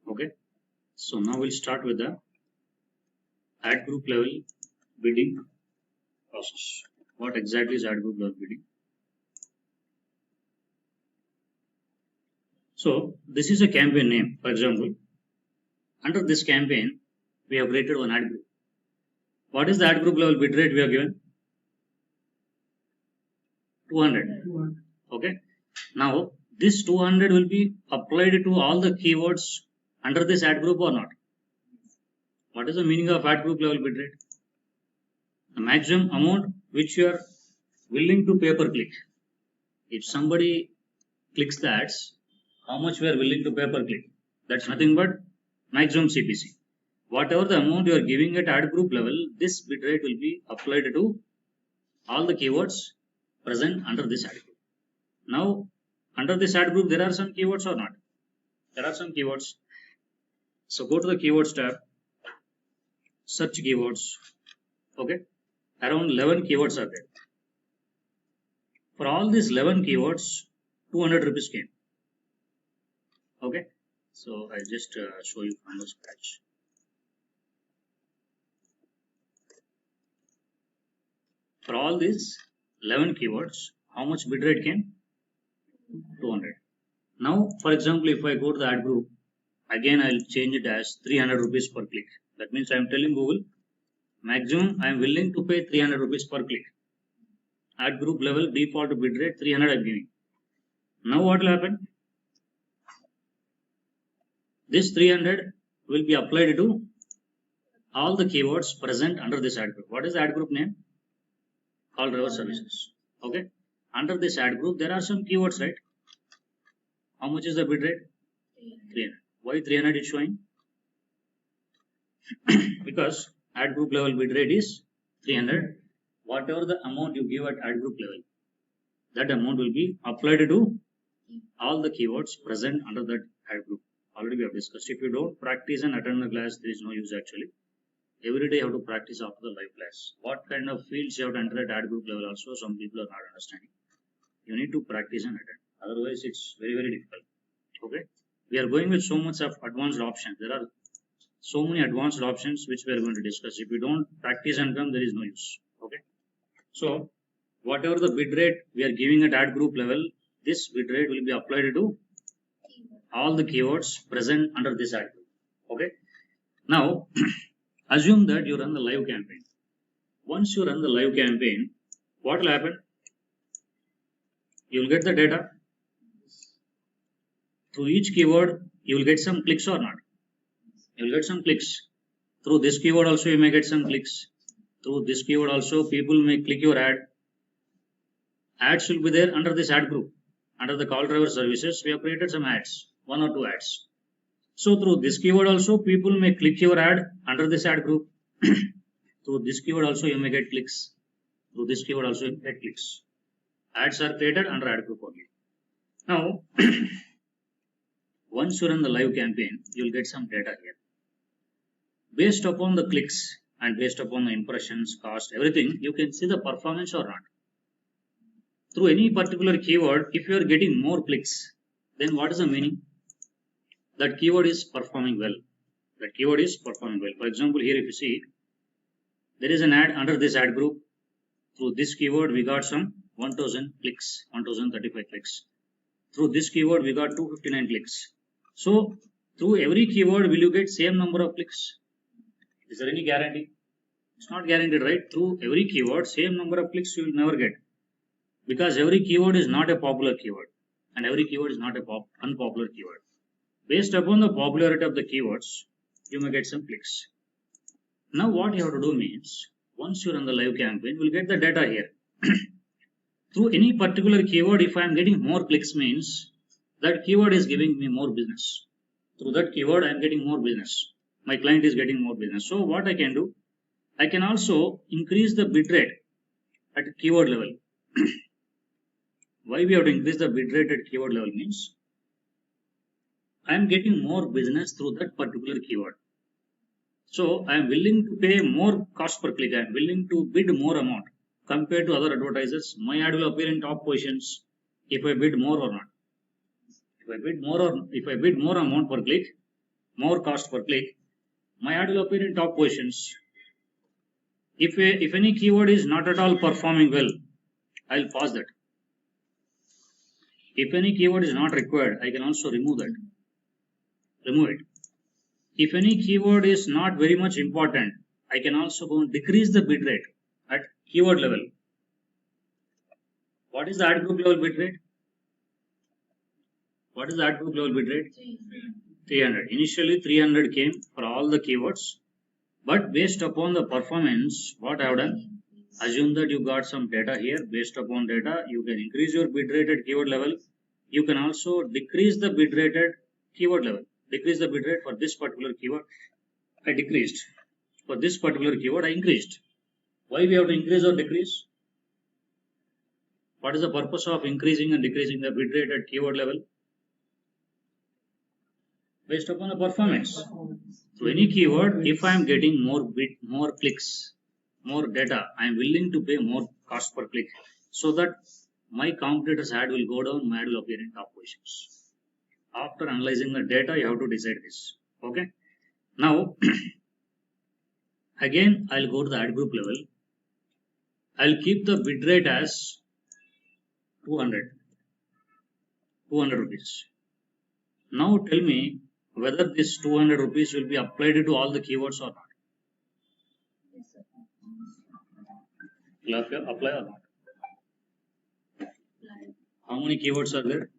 Okay, so now we'll start with the ad group level bidding process. What exactly is ad group level bidding? So this is a campaign name. For example, under this campaign, we have created one ad group. What is the ad group level bid rate we have given? 200. Okay. Now this 200 will be applied to all the keywords under this ad group or not? What is the meaning of ad group level bid rate? The maximum amount which you are willing to pay per click. If somebody clicks the ads, how much we are willing to pay per click? That's nothing but maximum CPC. Whatever the amount you are giving at ad group level, this bid rate will be applied to all the keywords present under this ad group. Now, under this ad group, there are some keywords or not? There are some keywords. So go to the keywords tab, search keywords. Okay, around 11 keywords are there. For all these 11 keywords, 200 rupees came. Okay, so I'll just show you from the scratch. For all these 11 keywords, how much bid rate came? 200. Now, for example, if I go to the ad group, again I'll change it as 300 rupees per click. That means I'm telling Google, maximum I'm willing to pay 300 rupees per click. Ad group level default bid rate 300 I'm giving. Now what will happen? This 300 will be applied to all the keywords present under this ad group. What is the ad group name? Call driver services. Okay. Under this ad group, there are some keywords, right? How much is the bid rate? 300. Why 300 is showing? Because ad group level bid rate is 300. Whatever the amount you give at ad group level, that amount will be applied to all the keywords present under that ad group. Already we have discussed. If you don't practice and attend the class, there is no use actually. Every day you have to practice after the live class. What kind of fields you have to enter at ad group level also, some people are not understanding. You need to practice and attend. Otherwise, it's very, very difficult. Okay. We are going with so much of advanced options. There are so many advanced options which we are going to discuss. If you don't practice and come, there is no use. Okay. So, whatever the bid rate we are giving at ad group level, this bid rate will be applied to all the keywords present under this ad group. Okay. Now, assume that you run the live campaign. Once you run the live campaign, what will happen? You will get the data. Through each keyword, you will get some clicks or not. You will get some clicks. Through this keyword also, you may get some clicks. Through this keyword also, people may click your ad. Ads will be there under this ad group. Under the call driver services, we have created some ads, 1 or 2 ads. So through this keyword also, people may click your ad under this ad group. Through this keyword also, you may get clicks. Through this keyword also, you may get clicks. Ads are created under ad group only. Now, once you run the live campaign, you will get some data here. Based upon the clicks and based upon the impressions, cost, everything, you can see the performance or not. Through any particular keyword, if you are getting more clicks, then what is the meaning? That keyword is performing well. That keyword is performing well. For example, here if you see, there is an ad under this ad group. Through this keyword, we got some 1000 clicks, 1035 clicks. Through this keyword, we got 259 clicks. So, through every keyword, will you get same number of clicks? Is there any guarantee? It's not guaranteed, right? Through every keyword, same number of clicks you will never get. Because every keyword is not a popular keyword. And every keyword is not a unpopular keyword. Based upon the popularity of the keywords, you may get some clicks. Now what you have to do means, once you run the live campaign, you will get the data here. Through any particular keyword, if I am getting more clicks means, that keyword is giving me more business. Through that keyword, I am getting more business. My client is getting more business. So what I can do, I can also increase the bid rate at keyword level. Why we have to increase the bid rate at keyword level means, I am getting more business through that particular keyword. So I am willing to pay more cost per click. I am willing to bid more amount compared to other advertisers. My ad will appear in top positions if I bid more or not. If I bid more amount per click, more cost per click, my ad will appear in top positions. If any keyword is not at all performing well, I'll pause that. If any keyword is not required, I can also remove it. If any keyword is not very much important, I can also go and decrease the bit rate at keyword level. What is the ad group level bit rate? What is the ad group level bit rate? 300. Initially 300 came for all the keywords, but based upon the performance, what I have done, assume that you got some data here. Based upon data, you can increase your bit rate at keyword level. You can also decrease the bit rate at keyword level. Decrease the bit rate for this particular keyword, I decreased. For this particular keyword, I increased. Why we have to increase or decrease? What is the purpose of increasing and decreasing the bit rate at keyword level? Based upon the performance. So any keyword, if I am getting more clicks, more data, I am willing to pay more cost per click, so that my competitor's ad will go down, my ad will appear in top positions. After analyzing the data, you have to decide this. Okay. Now, again, I'll go to the ad group level. I'll keep the bid rate as 200 rupees. Now tell me whether this 200 rupees will be applied to all the keywords or not. Will apply or not? How many keywords are there?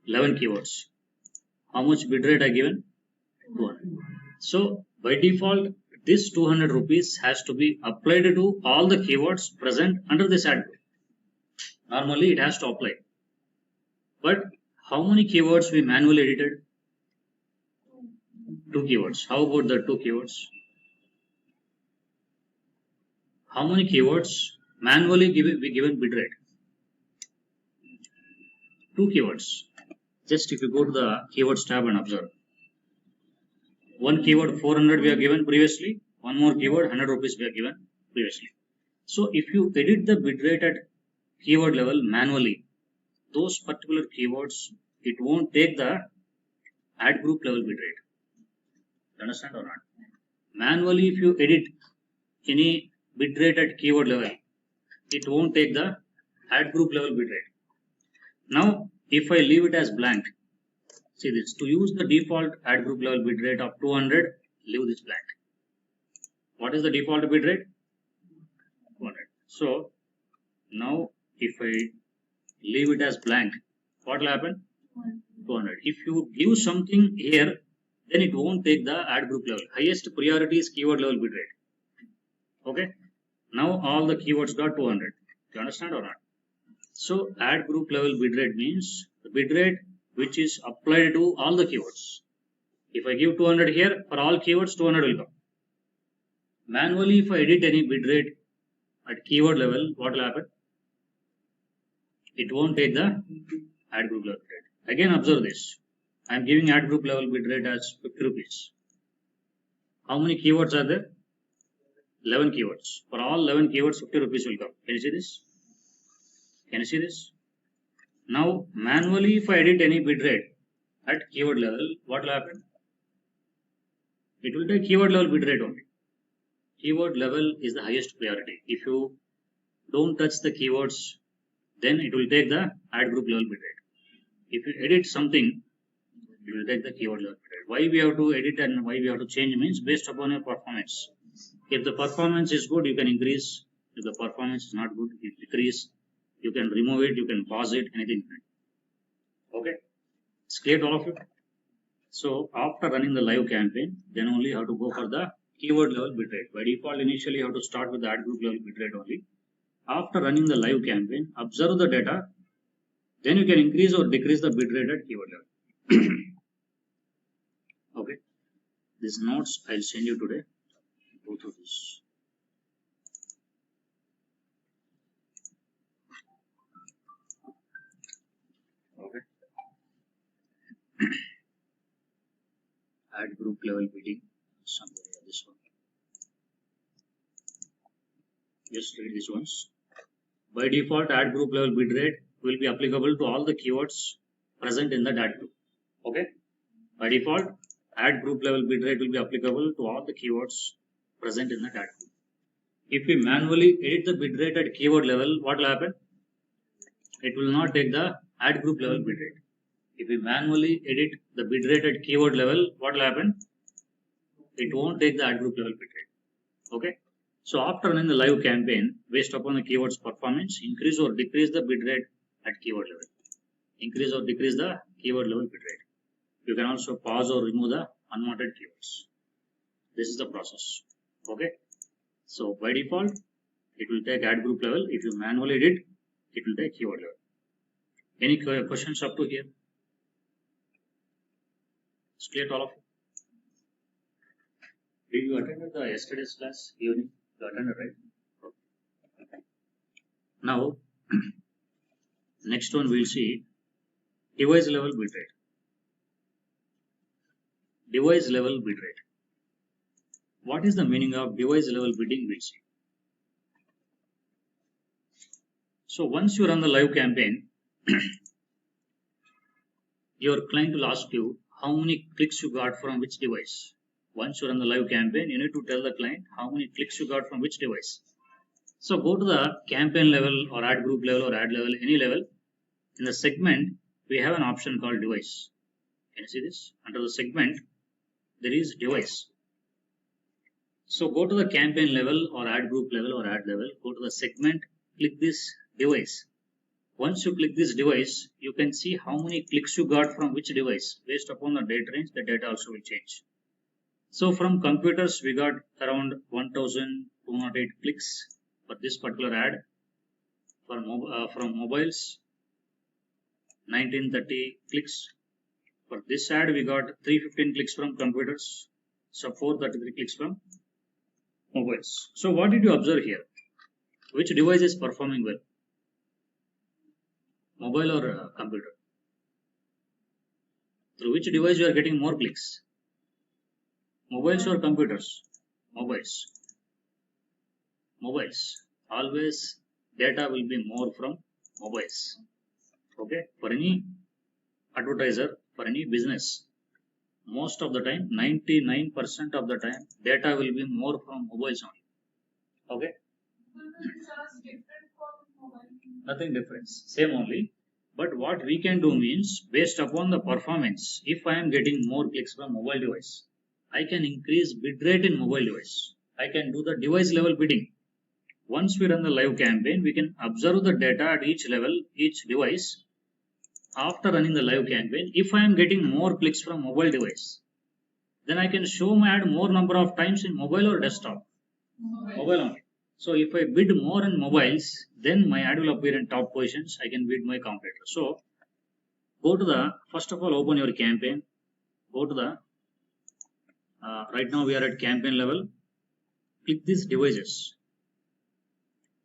11 keywords. How much bid rate I given? 200. So by default, this 200 rupees has to be applied to all the keywords present under this ad group. Normally it has to apply. But how many keywords we manually edited? 2 keywords. How about the 2 keywords? How many keywords manually we given bid rate? 2 keywords. Just if you go to the keywords tab and observe. One keyword 400 we have given previously. One more keyword 100 rupees we have given previously. So if you edit the bid rate at keyword level manually, those particular keywords, it won't take the ad group level bid rate. Understand or not? Manually, if you edit any bid rate at keyword level, it won't take the ad group level bid rate. Now, if I leave it as blank, see this, to use the default ad group level bid rate of 200, leave this blank. What is the default bid rate? 200. So, now if I leave it as blank, what will happen? 200. If you give something here, then it won't take the ad group level. Highest priority is keyword level bid rate. Okay. Now all the keywords got 200. Do you understand or not? So ad group level bid rate means the bid rate which is applied to all the keywords. If I give 200 here, for all keywords 200 will come. Manually, if I edit any bid rate at keyword level, what will happen? It won't take the ad group level bid rate. Again, observe this. I am giving ad group level bid rate as 50 rupees. How many keywords are there? 11 keywords. For all 11 keywords, 50 rupees will come. Can you see this? Can you see this? Now, manually, if I edit any bid rate at keyword level, what will happen? It will take keyword level bid rate only. Keyword level is the highest priority. If you don't touch the keywords, then it will take the ad group level bid rate. If you edit something, it will take the keyword level bid rate. Why we have to edit and why we have to change means based upon your performance. If the performance is good, you can increase. If the performance is not good, you decrease. You can remove it, you can pause it, anything. Okay, it's clear to all of you. So after running the live campaign, then only you have to go for the keyword level bid rate. By default, initially you have to start with the ad group level bid rate only. After running the live campaign, observe the data, then you can increase or decrease the bid rate at keyword level. Okay, these notes I'll send you today. Go through this. Okay. Ad group level bidding, somewhere this one. Just read this once. By default, ad group level bid rate will be applicable to all the keywords present in the ad group. Okay. By default, ad group level bitrate will be applicable to all the keywords present in the ad group. If we manually edit the bitrate at keyword level, what will happen? It will not take the ad group level bitrate. If we manually edit the bitrate at keyword level, what will happen? It won't take the ad group level bitrate. Okay. So after running the live campaign, based upon the keyword's performance, increase or decrease the bitrate at keyword level. Increase or decrease the keyword level bitrate. You can also pause or remove the unwanted keywords. This is the process. Okay. So by default, it will take ad group level. If you manually edit, it will take keyword level. Any questions up to here? It's clear to all of you? Did you attend the yesterday's class evening? You attended, right? Okay. Now, next one we'll see device level bitrate. Device level bitrate. What is the meaning of device level bidding? We'll see. So once you run the live campaign, your client will ask you how many clicks you got from which device. Once you run the live campaign, you need to tell the client how many clicks you got from which device. So go to the campaign level or ad group level or ad level, any level. In the segment, we have an option called device. Can you see this? Under the segment, there is device. So go to the campaign level or ad group level or ad level, go to the segment, click this device. Once you click this device, you can see how many clicks you got from which device. Based upon the date range, the data also will change. So from computers, we got around 1208 clicks for this particular ad. From mobiles, 1930 clicks. For this ad, we got 315 clicks from computers. So 433 clicks from mobiles. So what did you observe here? Which device is performing well? Mobile or computer? Through which device you are getting more clicks? Mobiles or computers? Mobiles. Mobiles. Always data will be more from mobiles. Okay. For any advertiser, for any business, most of the time, 99% of the time, data will be more from mobiles only. Okay. Nothing different. Same only. But what we can do means, based upon the performance, if I am getting more clicks from mobile device, I can increase bid rate in mobile device. I can do the device level bidding. Once we run the live campaign, we can observe the data at each level, each device. After running the live campaign, if I am getting more clicks from mobile device, then I can show my ad more number of times in mobile or desktop. Mobile only. So if I bid more in mobiles, then my ad will appear in top positions. I can bid my competitor. So go to the, first of all, open your campaign. Go to the, right now we are at campaign level. Click these devices.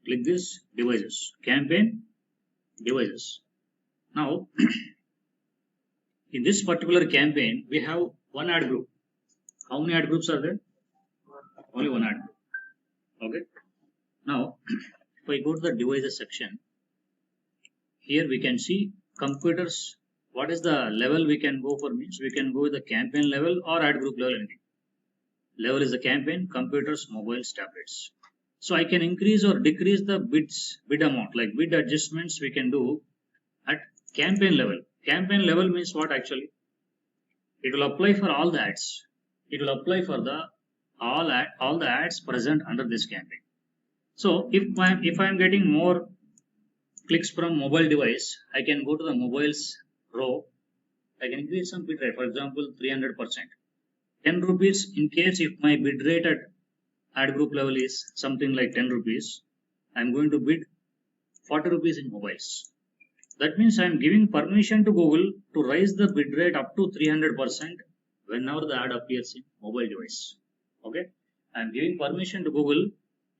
Click this devices. Campaign, devices. Now, in this particular campaign, we have one ad group. How many ad groups are there? Only one ad group. Okay. Now, if I go to the devices section, here we can see computers. What is the level we can go for? Means we can go with the campaign level or ad group level. Anything. Level is the campaign, computers, mobiles, tablets. So I can increase or decrease the bid amount, like bid adjustments we can do at campaign level. Campaign level means what actually? It will apply for all the ads. It will apply for the all the ads present under this campaign. So if I am getting more clicks from mobile device, I can go to the mobiles row. I can increase some bid rate, for example, 300%. 10 rupees in case if my bid rate at ad group level is something like 10 rupees, I am going to bid 40 rupees in mobiles. That means I am giving permission to Google to raise the bid rate up to 300% whenever the ad appears in mobile device. Okay, I am giving permission to Google.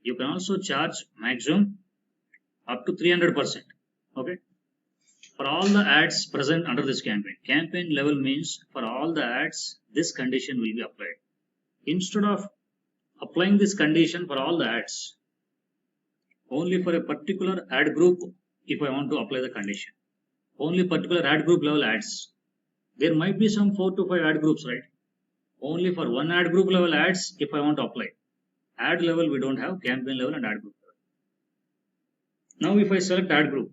You can also charge maximum up to 300%. Okay, for all the ads present under this campaign. Campaign level means for all the ads, this condition will be applied. Instead of applying this condition for all the ads, only for a particular ad group, if I want to apply the condition, only particular ad group level ads, There might be some 4 to 5 ad groups, right? Only for one ad group level ads if I want to apply. Ad level we don't have, campaign level and ad group level. Now if I select ad group,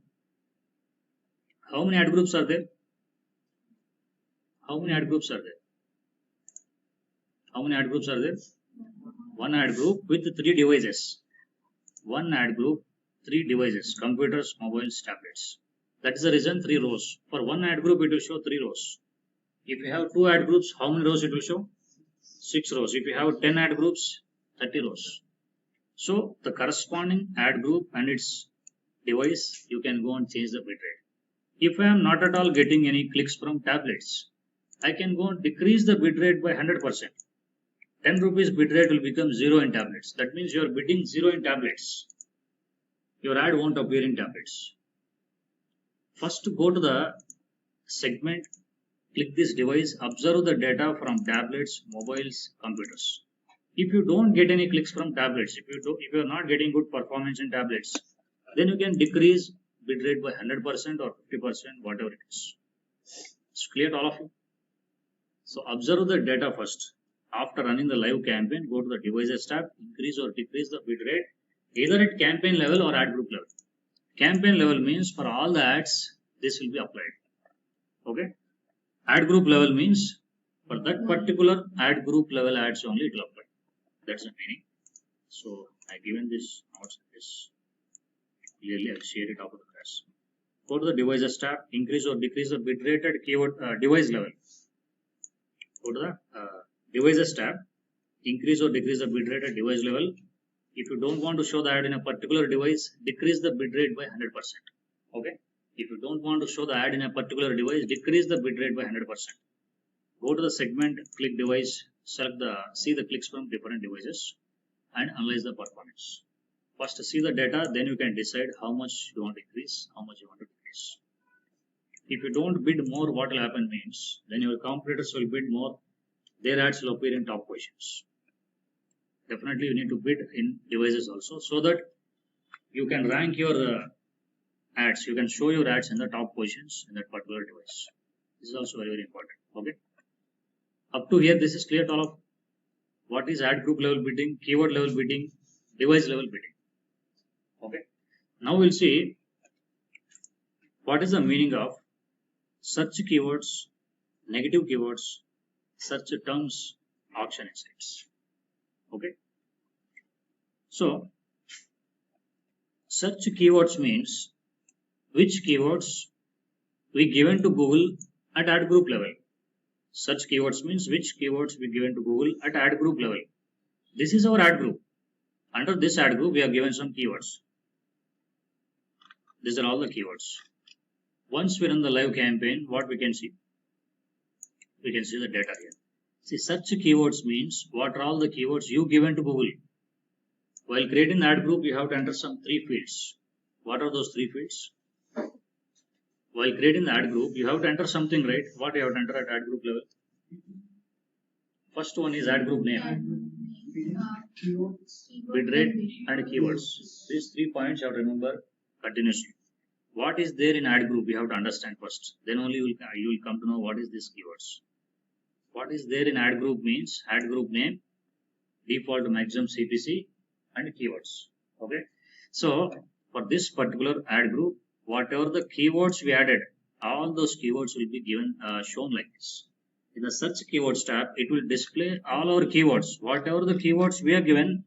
how many ad groups are there? How many ad groups are there? How many ad groups are there? One ad group with 3 devices. One ad group, 3 devices, computers, mobiles, tablets. That is the reason 3 rows. For one ad group it will show 3 rows. If you have 2 ad groups, how many rows it will show? 6 rows. If you have 10 ad groups, 30 rows. So the corresponding ad group and its device, you can go and change the bitrate. If I am not at all getting any clicks from tablets, I can go and decrease the bitrate by 100%. 10 rupees bitrate will become 0 in tablets. That means you are bidding 0 in tablets. Your ad won't appear in tablets. First go to the segment, click this device, observe the data from tablets, mobiles, computers. If you don't get any clicks from tablets, if you are not getting good performance in tablets, then you can decrease bitrate by 100% or 50%, whatever it is. It's clear to all of you? So observe the data first. After running the live campaign, go to the devices tab, increase or decrease the bitrate either at campaign level or ad group level. Campaign level means for all the ads, this will be applied. Okay. Ad group level means for that particular ad group level ads only it will apply. That's the meaning. So I given this notes this clearly. I'll share it after the class. Go to the devices tab, increase or decrease the bitrate at keyword device level. Go to the devices tab, increase or decrease the bitrate at device level. If you don't want to show the ad in a particular device, decrease the bitrate by 100%. Okay. If you don't want to show the ad in a particular device, decrease the bitrate by 100%. Go to the segment, click device, see the clicks from different devices and analyze the performance. First see the data, then you can decide how much you want to increase, how much you want to decrease. If you don't bid more, what will happen means, then your competitors will bid more, their ads will appear in top positions. Definitely you need to bid in devices also so that you can rank your ads, you can show your ads in the top positions in that particular device. This is also very, very important. Okay. Up to here, this is clear to all of what is ad group level bidding, keyword level bidding, device level bidding. Okay. Now we'll see what is the meaning of search keywords, negative keywords, search terms, auction insights. Okay. So search keywords means which keywords we given to Google at ad group level. Search keywords means which keywords we given to Google at ad group level. This is our ad group. Under this ad group, we have given some keywords. These are all the keywords. Once we run the live campaign, what we can see? We can see the data here. See, search keywords means what are all the keywords you given to Google. While creating the ad group, you have to enter some 3 fields. What are those 3 fields? While creating the ad group, you have to enter something, right? What you have to enter at ad group level? First one is ad group name, bitrate and keywords. These 3 points you have to remember continuously. What is there in ad group? You have to understand first. Then only you will come to know what is this keywords. What is there in ad group means ad group name, default maximum CPC and keywords. Okay. So for this particular ad group, whatever the keywords we added, all those keywords will be given shown like this. In the search keywords tab, it will display all our keywords. Whatever the keywords we have given,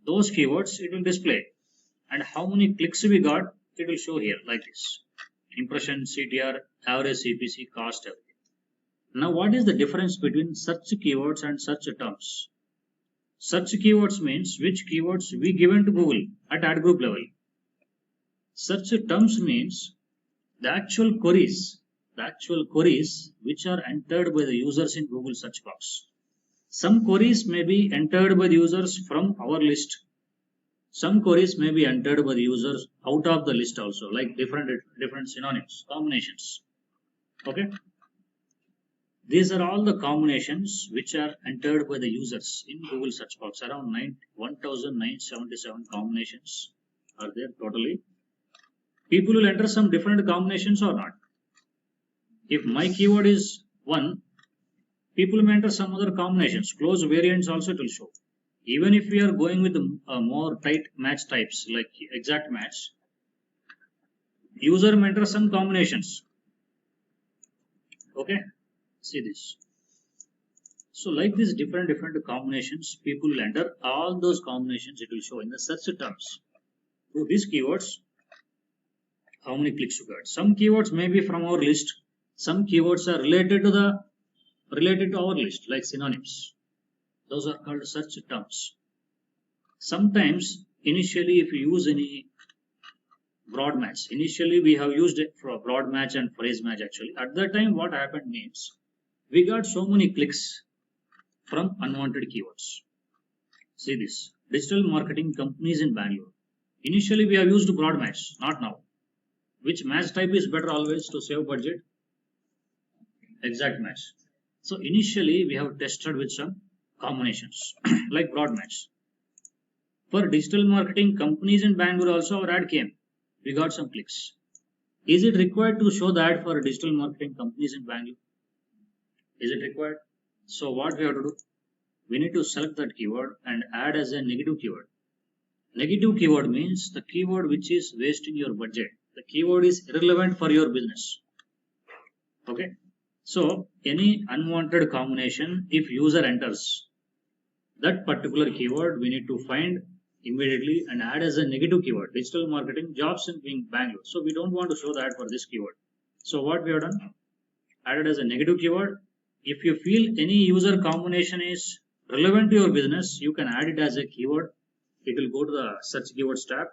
those keywords it will display. And how many clicks we got, it will show here like this. Impression, CTR, average CPC, cost, everything. Now what is the difference between search keywords and search terms? Search keywords means which keywords we given to Google at ad group level. Search terms means the actual queries which are entered by the users in Google search box. Some queries may be entered by the users from our list. Some queries may be entered by the users out of the list also, like different synonyms, combinations. Okay. These are all the combinations which are entered by the users in Google search box. Around 1977 combinations are there totally. People will enter some different combinations or not. If my keyword is 1, people may enter some other combinations. Close variants also it will show. Even if we are going with more tight match types like exact match, user may enter some combinations. Okay, see this. So like this different combinations, people will enter all those combinations. It will show in the search terms. So these keywords, how many clicks you got. Some keywords may be from our list. Some keywords are related to our list, like synonyms. Those are called search terms. Sometimes initially if you use any broad match, initially we have used it for a broad match and phrase match actually. At that time what happened means we got so many clicks from unwanted keywords. See this, digital marketing companies in Bangalore. Initially we have used broad match, not now. Which match type is better always to save budget? Exact match. So initially we have tested with some combinations like broad match. For digital marketing companies in Bangalore also our ad came. We got some clicks. Is it required to show the ad for digital marketing companies in Bangalore? Is it required? So what we have to do? We need to select that keyword and add as a negative keyword. Negative keyword means the keyword which is wasting your budget. The keyword is irrelevant for your business. Okay. So any unwanted combination, if user enters that particular keyword, we need to find immediately and add as a negative keyword. Digital marketing jobs in Bangalore. So we don't want to show that for this keyword. So what we have done? Added as a negative keyword. If you feel any user combination is relevant to your business, you can add it as a keyword. It will go to the search keywords tab.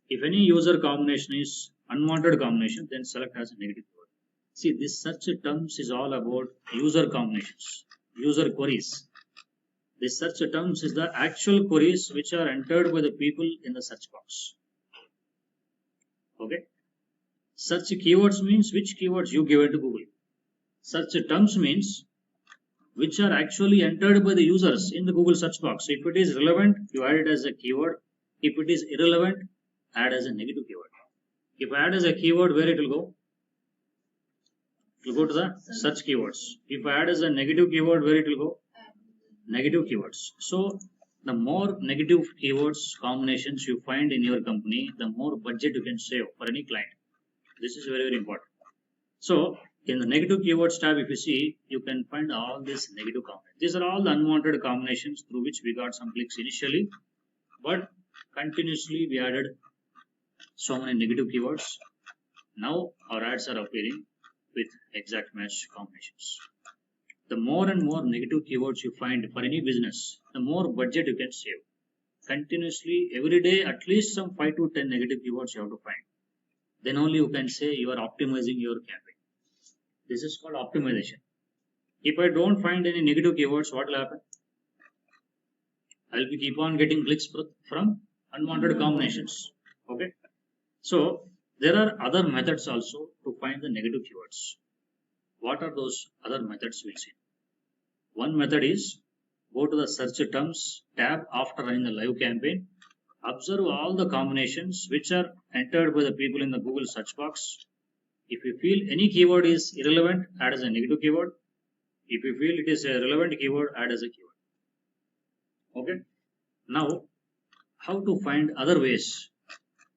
If any user combination is unwanted combination, then select as a negative keyword. See, this search terms is all about user combinations, user queries. This search terms is the actual queries which are entered by the people in the search box. Okay. Search keywords means which keywords you give it to Google. Search terms means which are actually entered by the users in the Google search box. If it is relevant, you add it as a keyword. If it is irrelevant, add as a negative keyword. If I add as a keyword, where it will go? It will go to the search keywords. If I add as a negative keyword, where it will go? Negative keywords. So the more negative keywords combinations you find in your company, the more budget you can save for any client. This is very important. So in the negative keywords tab, if you see, you can find all these negative combinations. These are all the unwanted combinations through which we got some clicks initially, but continuously we added so many negative keywords. Now our ads are appearing with exact match combinations. The more and more negative keywords you find for any business, the more budget you can save. Continuously, every day, at least some 5 to 10 negative keywords you have to find. Then only you can say you are optimizing your campaign. This is called optimization. If I don't find any negative keywords, what will happen? I will keep on getting clicks from unwanted combinations. Okay. So there are other methods also to find the negative keywords. What are those other methods we'll see? One method is go to the search terms tab after running the live campaign. Observe all the combinations which are entered by the people in the Google search box. If you feel any keyword is irrelevant, add as a negative keyword. If you feel it is a relevant keyword, add as a keyword. Okay. Now, how to find other ways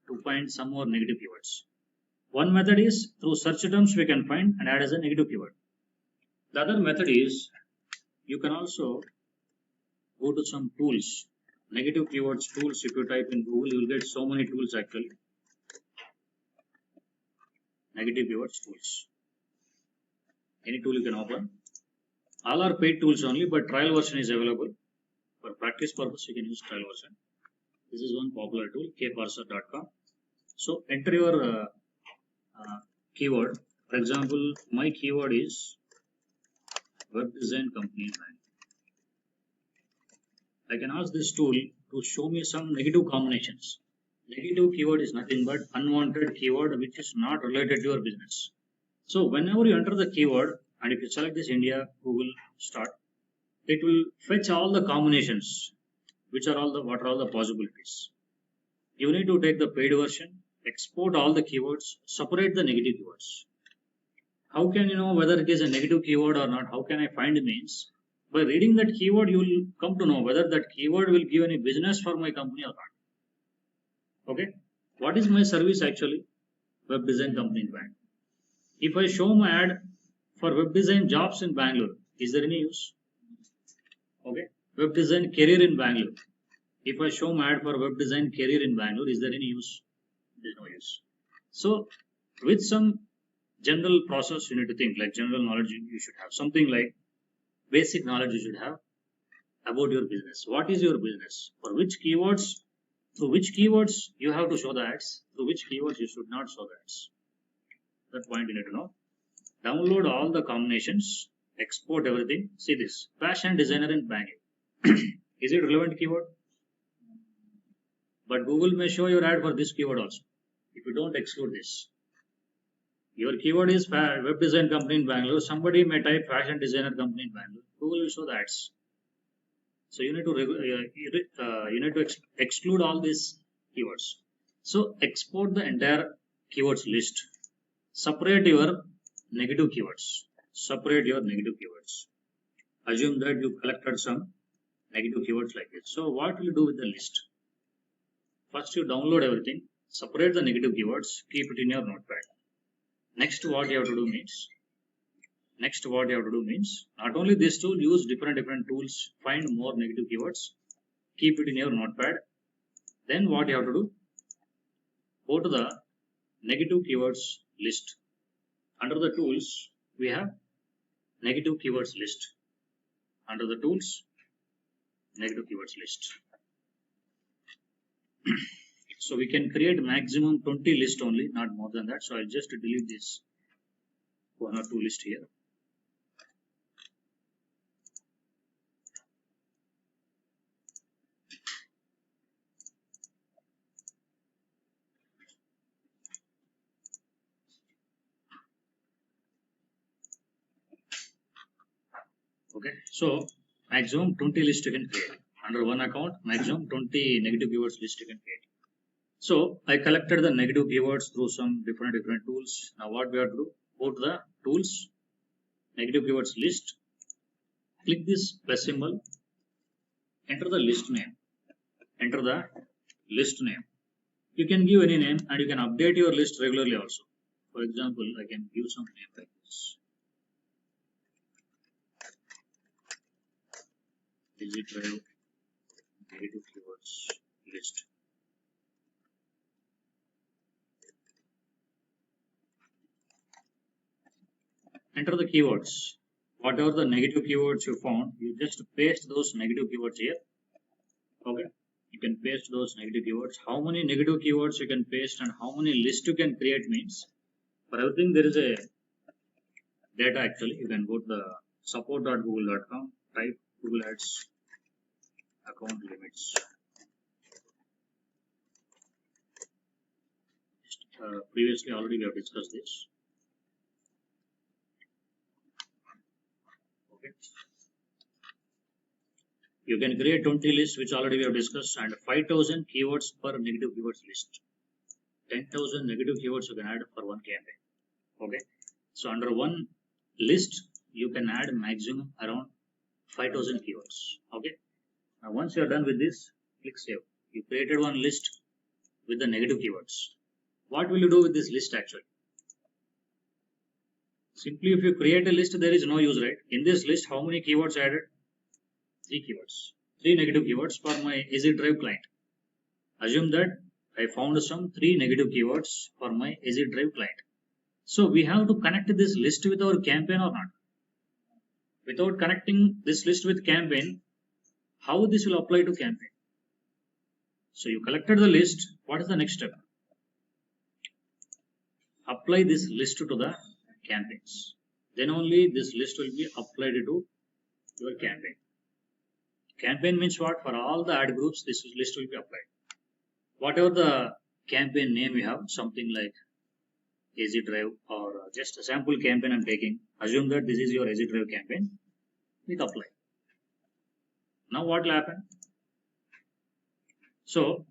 to find some more negative keywords? One method is through search terms we can find and add as a negative keyword. The other method is you can also go to some tools, negative keywords tools. If you type in Google, you will get so many tools actually. Negative keywords tools. Any tool you can open. All are paid tools only, but trial version is available. For practice purpose, you can use trial version. This is one popular tool, kparser.com. So enter your keyword. For example, my keyword is web design company. I can ask this tool to show me some negative combinations. Negative keyword is nothing but unwanted keyword which is not related to your business. So whenever you enter the keyword and if you select this India Google start, it will fetch all the combinations which are what are all the possibilities. You need to take the paid version, export all the keywords, separate the negative keywords. How can you know whether it is a negative keyword or not? How can I find means? By reading that keyword, you will come to know whether that keyword will give any business for my company or not. Okay. What is my service actually? Web design company in Bangalore. If I show my ad for web design jobs in Bangalore, is there any use? Okay. Web design career in Bangalore. If I show my ad for web design career in Bangalore, is there any use? There is no use. So, with some general process, you need to think like general knowledge you should have. Something like basic knowledge you should have about your business. What is your business? For which keywords? Through which keywords you have to show the ads? Through which keywords you should not show the ads? That point you need to know. Download all the combinations, export everything. See this, fashion designer in Bangalore. Is it relevant keyword? But Google may show your ad for this keyword also. If you don't exclude this, your keyword is web design company in Bangalore. Somebody may type fashion designer company in Bangalore. Google will show the ads. So you need to exclude all these keywords. So export the entire keywords list. Separate your negative keywords. Separate your negative keywords. Assume that you collected some negative keywords like this. So what will you do with the list? First you download everything. Separate the negative keywords. Keep it in your notepad. Next what you have to do means. Not only this tool, use different tools. Find more negative keywords. Keep it in your notepad. Then what you have to do? Go to the negative keywords list. Under the tools, we have negative keywords list. Under the tools, negative keywords list. So we can create maximum 20 list only, not more than that. So I'll just delete this 1 or 2 list here. Okay, so maximum 20 list you can create. Under one account, maximum 20 negative keywords list you can create. So I collected the negative keywords through some different tools. Now what we have to do? Go to the tools, negative keywords list. Click this plus symbol. Enter the list name. Enter the list name. You can give any name and you can update your list regularly also. For example, I can give some name like this. Digital negative keywords list. Enter the keywords. Whatever the negative keywords you found, you just paste those negative keywords here. Okay, you can paste those negative keywords. How many negative keywords you can paste and how many lists you can create means, for everything there is a data actually. You can go to the support.google.com, type Google Ads account limits. Previously already we have discussed this. Okay. You can create 20 lists which already we have discussed and 5,000 keywords per negative keywords list. 10,000 negative keywords you can add for one campaign. Okay. So under one list you can add maximum around 5,000 keywords. Okay. Now once you are done with this, click save. You created one list with the negative keywords. What will you do with this list actually? Simply if you create a list, there is no use, right? In this list, how many keywords added? 3 keywords. 3 negative keywords for my Easy Drive client. Assume that I found some 3 negative keywords for my Easy Drive client. So we have to connect this list with our campaign or not. Without connecting this list with campaign, how this will apply to campaign? So you collected the list. What is the next step? Apply this list to the campaigns. Then only this list will be applied to your campaign. Campaign means what? For all the ad groups, this list will be applied. Whatever the campaign name you have, something like Easy Drive or just a sample campaign I'm taking. Assume that this is your Easy Drive campaign. Click apply. Now what will happen? So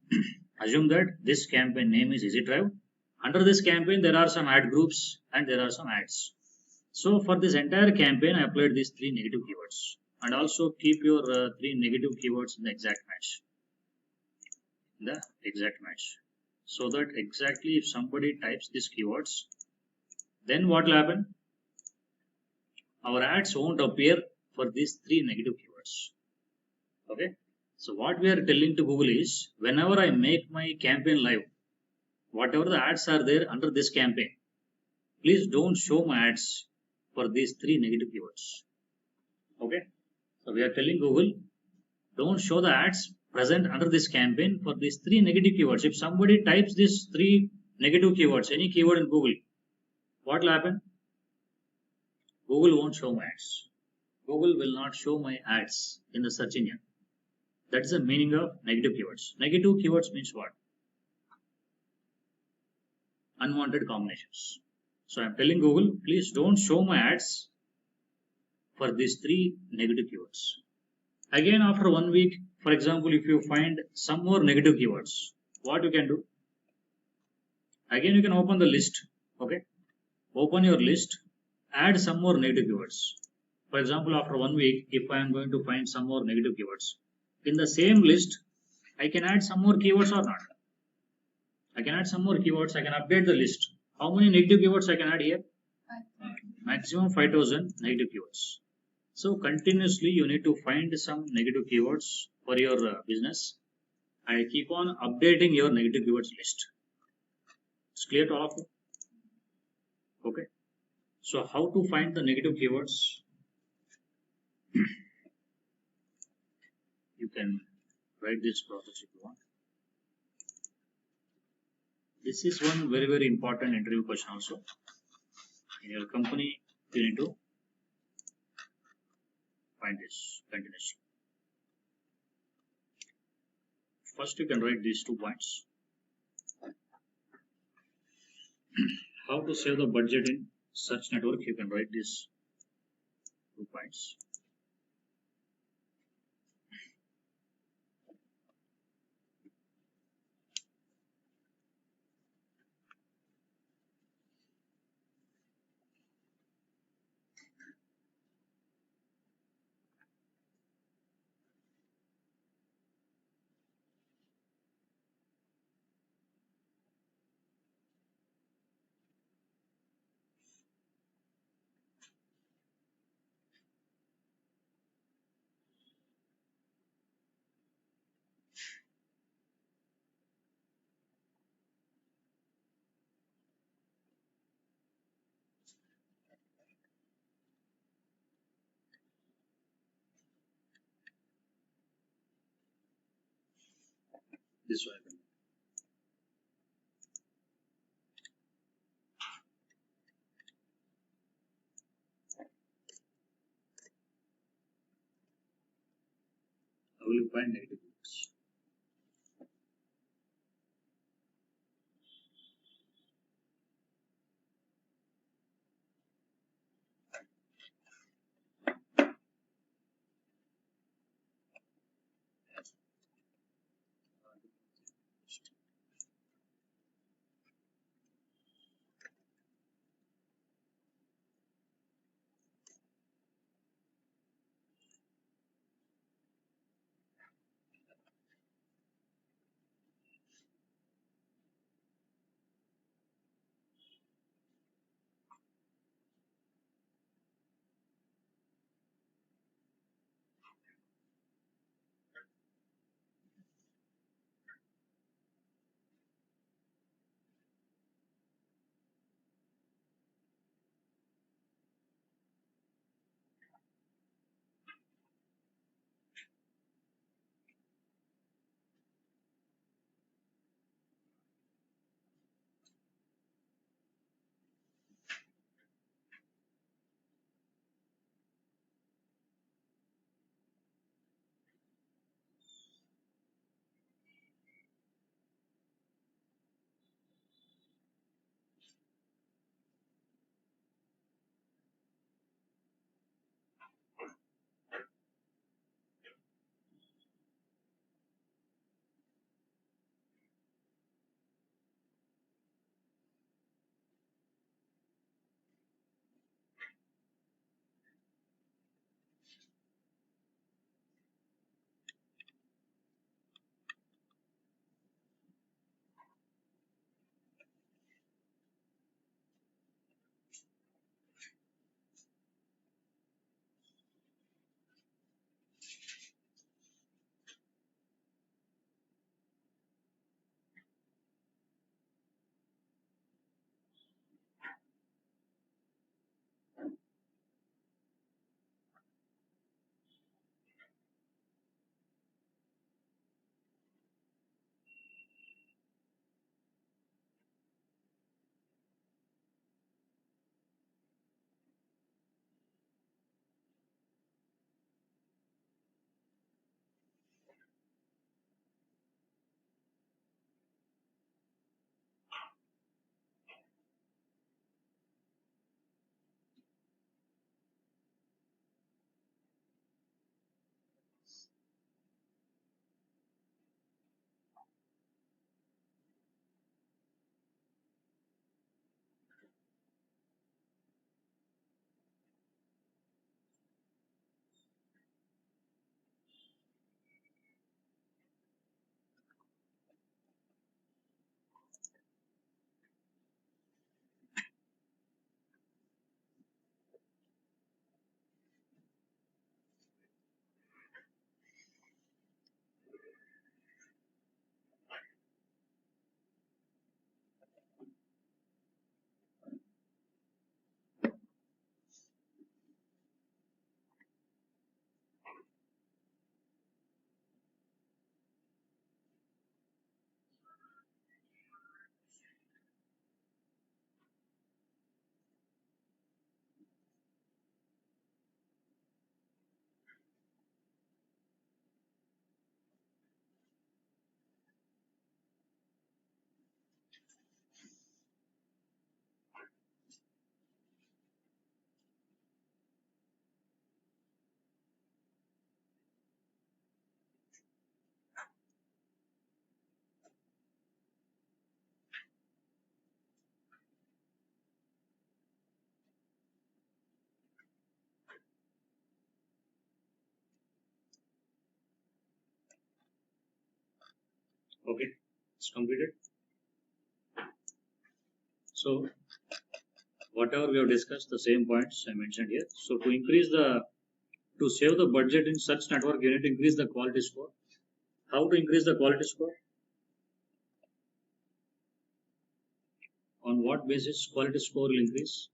assume that this campaign name is Easy Drive. Under this campaign, there are some ad groups and there are some ads. So for this entire campaign, I applied these three negative keywords, and also keep your three negative keywords in the exact match. So that exactly if somebody types these keywords, then what will happen? Our ads won't appear for these three negative keywords. Okay. So what we are telling to Google is, whenever I make my campaign live, whatever the ads are there under this campaign, please don't show my ads for these three negative keywords. Okay. So we are telling Google, don't show the ads present under this campaign for these three negative keywords. If somebody types these three negative keywords, any keyword in Google, what will happen? Google won't show my ads. Google will not show my ads in the search engine. That's the meaning of negative keywords. Negative keywords means what? Unwanted combinations. So I'm telling Google, please don't show my ads for these three negative keywords. Again, after 1 week, for example, if you find some more negative keywords, what you can do? Again, you can open the list. Okay. Open your list, add some more negative keywords. For example, after 1 week, if I am going to find some more negative keywords, in the same list, I can add some more keywords or not? I can add some more keywords. I can update the list. How many negative keywords I can add here? Maximum 5,000 negative keywords. So continuously you need to find some negative keywords for your business and keep on updating your negative keywords list. It's clear to all of you? Okay. So how to find the negative keywords? You can write this process if you want. This is one very important interview question also. In your company, you need to find this continuously. First, you can write these 2 points. How to save the budget in search network? You can write these 2 points. This way. How will you find negative keywords? Okay, it's completed. So whatever we have discussed, the same points I mentioned here. So to save the budget in such network, you need to increase the quality score. How to increase the quality score? On what basis quality score will increase?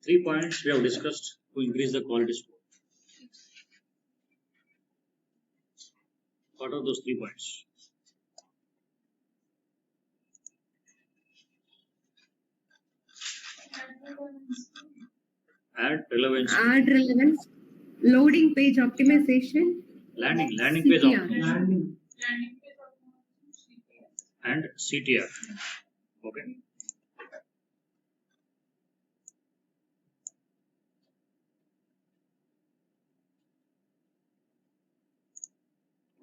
Three points we have discussed to increase the quality score. What are those 3 points? Add relevance, loading page optimization, landing page CTR. optimization, and CTR. Okay.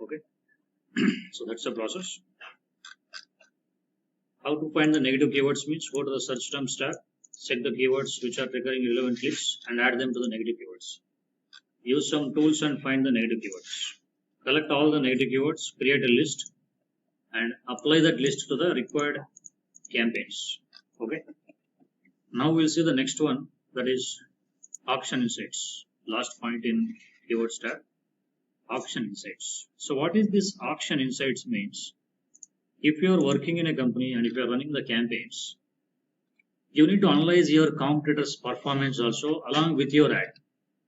Okay. So that's the process. How to find the negative keywords means go to the search terms tab, check the keywords which are triggering relevant clicks and add them to the negative keywords. Use some tools and find the negative keywords. Collect all the negative keywords, create a list and apply that list to the required campaigns. Okay. Now we'll see the next one, that is auction insights. Last point in keywords tab, auction insights. So what is this auction insights means? If you are working in a company and if you are running the campaigns, you need to analyze your competitors' performance also along with your ad.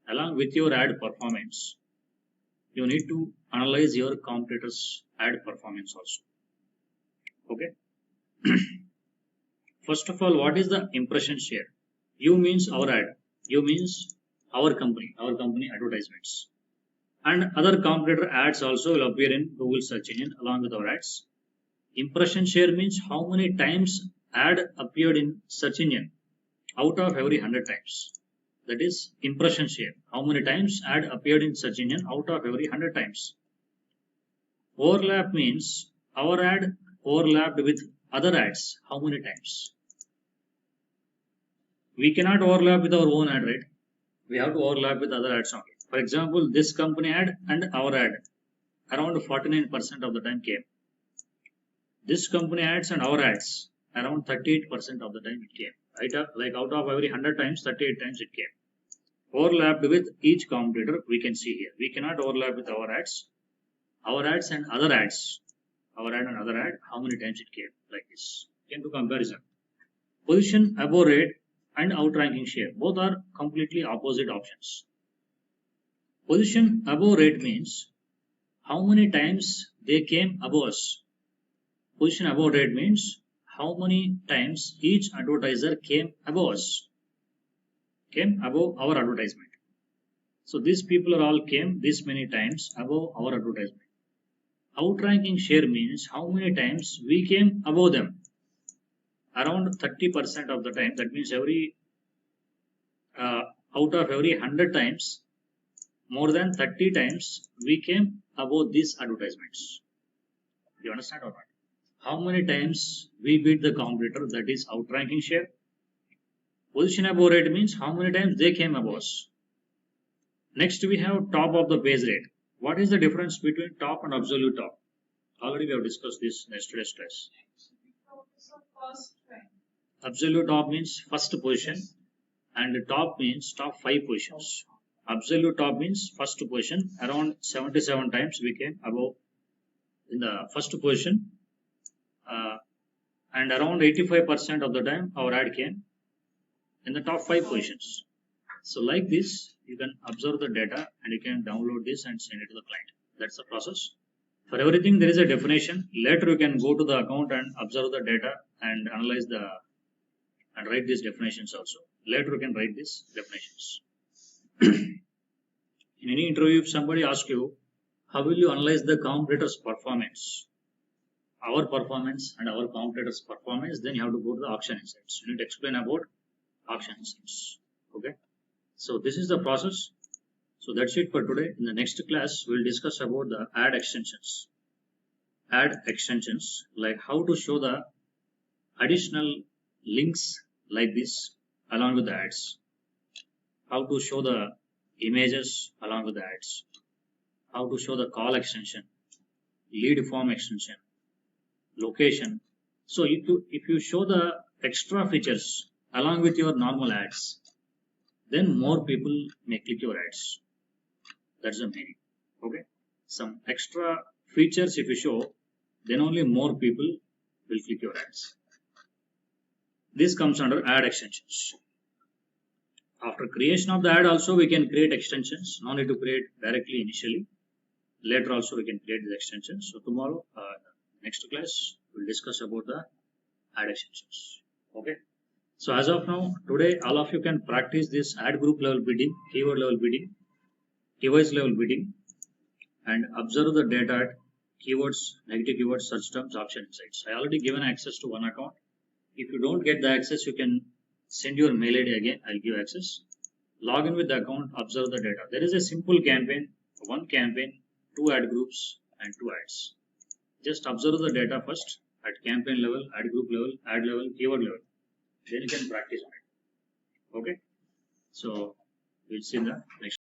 Along with your ad performance, you need to analyze your competitors' ad performance also. Okay. First of all, what is the impression share? You means our ad. You means our company advertisements. And other competitor ads also will appear in Google search engine along with our ads. Impression share means how many times ad appeared in search engine out of every 100 times. That is impression share. How many times ad appeared in search engine out of every 100 times. Overlap means our ad overlapped with other ads. How many times? We cannot overlap with our own ad, right? We have to overlap with other ads only. For example, this company ad and our ad around 49% of the time came. This company ads and our ads around 38% of the time it came. Right? Like out of every 100 times, 38 times it came. Overlapped with each competitor, we can see here. We cannot overlap with our ads and other ads. Our ad and other ad, how many times it came, like this. Came to comparison. Position above rate and outranking share, both are completely opposite options. Position above rate means how many times they came above us. Position above rate means how many times each advertiser came above us, came above our advertisement. So these people are all came this many times above our advertisement. Outranking share means how many times we came above them. Around 30% of the time, that means out of every 100 times, more than 30 times we came above these advertisements. Do you understand or not? How many times we beat the competitor, that is outranking share. Position above rate means how many times they came above us. Next we have top of the page rate. What is the difference between top and absolute top? Already we have discussed this in yesterday's class. Absolute top means first position and top means top 5 positions. Absolute top means first position. Around 77 times we came above in the first position and around 85% of the time our ad came in the top 5 positions. So like this, you can observe the data and you can download this and send it to the client. That's the process. For everything there is a definition. Later you can go to the account and observe the data and analyze and write these definitions also. Later you can write these definitions. In any interview, if somebody asks you, how will you analyze the competitor's performance? Our performance and our competitor's performance, then you have to go to the auction insights. You need to explain about auction insights. Okay. So this is the process. So that's it for today. In the next class, we'll discuss about the ad extensions. Ad extensions, like how to show the additional links like this along with the ads. How to show the images along with the ads, how to show the call extension, lead form extension, location. So if you show the extra features along with your normal ads, then more people may click your ads. That's the meaning. Okay. Some extra features if you show, then only more people will click your ads. This comes under ad extensions. After creation of the ad also we can create extensions. No need to create directly initially. Later also we can create the extensions. So tomorrow, next class, we'll discuss about the ad extensions. Okay. So as of now, today all of you can practice this ad group level bidding, keyword level bidding, device level bidding, and observe the data at keywords, negative keywords, search terms, option insights. I already given access to one account. If you don't get the access, you can send your mail ID again. I'll give access. Log in with the account, observe the data. There is a simple campaign, one campaign, 2 ad groups and 2 ads. Just observe the data first at campaign level, ad group level, ad level, keyword level. Then you can practice on it. Okay. So we'll see in the next.